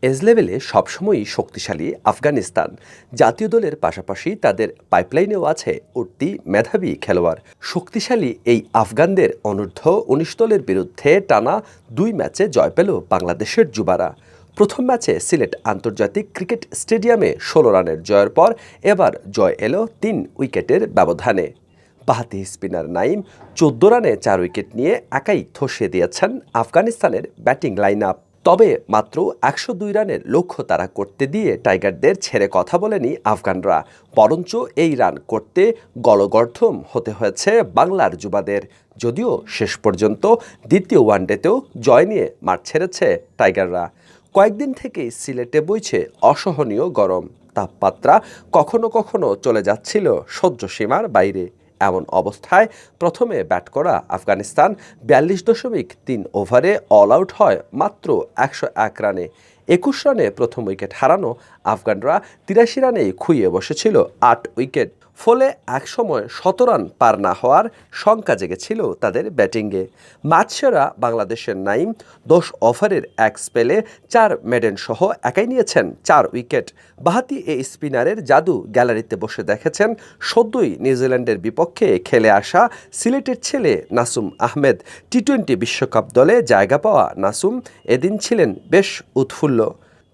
Age লেভেলে সবসময়ই শক্তিশালী আফগানিস্তান জাতীয় দলের পাশাপাশি তাদের পাইপলাইনেও আছে উঠতি মেধাবী খেলোয়াড়। শক্তিশালী এই আফগানদের অনূর্ধ্ব-19 দলের বিরুদ্ধে টানা 2 ম্যাচে জয় পেল বাংলাদেশের যুবারা। প্রথম ম্যাচে সিলেট আন্তর্জাতিক ক্রিকেট স্টেডিয়ামে 16 রানের জয়ের পর এবার জয় এলো 3 উইকেটের ব্যবধানে। বাঁহাতি স্পিনার নাইম 14 রানে 4 উইকেট নিয়ে একাই ধসিয়ে দিয়েছেন আফগানিস্তানের ব্যাটিং লাইন আপ। তবে মাত্র 102 রানের লক্ষ্য তারা করতে দিয়ে টাইগারদের ছেড়ে কথা বলেনি আফগানরা, বরঞ্চ এই রান করতে গলগর্ধম হতে হয়েছে বাংলার যুবাদের। যদিও শেষ পর্যন্ত দ্বিতীয় ওয়ানডেতেও জয় নিয়ে মাঠ ছেড়েছে টাইগাররা। কয়েকদিন থেকেই সিলেটে বইছে অসহনীয় গরম, তাপমাত্রা কখনো কখনো চলে যাচ্ছিল সহ্যসীমার বাইরে। এমন অবস্থায় প্রথমে ব্যাট করা আফগানিস্তান 42.3 ওভারে অল আউট হয় মাত্র 101 রানে। 21 রানে প্রথম উইকেট হারানো আফগানরা 83 রানেই খুইয়ে বসেছিল 8 উইকেট। ফলে একসময় 17 রান পার না হওয়ার শঙ্কা জেগেছিল তাদের ব্যাটিংয়ে। ম্যাচ সেরা বাংলাদেশের নাইম 10 ওভারের 1 স্পেলে 4 মেডেন সহ একাই নিয়েছেন 4 উইকেট। বাঁহাতি এই স্পিনারের জাদু গ্যালারিতে বসে দেখেছেন সদ্যই নিউজিল্যান্ডের বিপক্ষে খেলে আসা সিলেটের ছেলে নাসুম আহমেদ। টি-20 বিশ্বকাপ দলে জায়গা পাওয়া নাসুম এদিন ছিলেন বেশ উৎফুল্ল।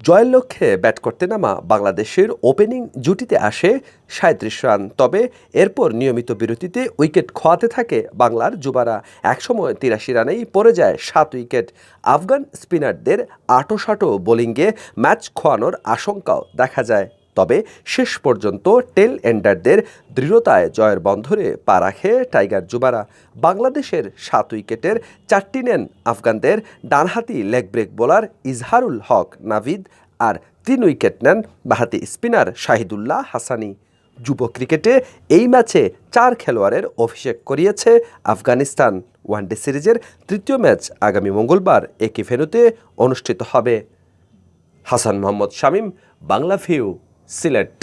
জয়ের লক্ষ্যে ব্যাট করতে নামা বাংলাদেশের ওপেনিং জুটিতে আসে 37 রান। তবে এরপর নিয়মিত বিরতিতে উইকেট খোয়াতে থাকে বাংলার যুবারা। একসময় 83 রানেই পড়ে যায় 7 উইকেট। আফগান স্পিনারদের আঁটো-সাঁটো বোলিংয়ে ম্যাচ খোয়ানোর আশঙ্কাও দেখা যায়। তবে শেষ পর্যন্ত টেল এন্ডারদের দৃঢ়তায় জয়ের বন্ধরে পা রাখে টাইগার যুবারা। বাংলাদেশের 7 উইকেটের 4টি নেন আফগানদের ডানহাতি লেগ ব্রেক বোলার ইজহারুল হক নাভিদ, আর 3 উইকেট নেন বাঁহাতি স্পিনার শাহিদুল্লাহ হাসানি। যুব ক্রিকেটে এই ম্যাচে 4 খেলোয়াড়ের অভিষেক করিয়েছে আফগানিস্তান। ওয়ানডে সিরিজের 3য় ম্যাচ আগামী মঙ্গলবার একই ভেন্যুতে অনুষ্ঠিত হবে। হাসান মোহাম্মদ শামীম, বাংলাভিউ, সিলেট।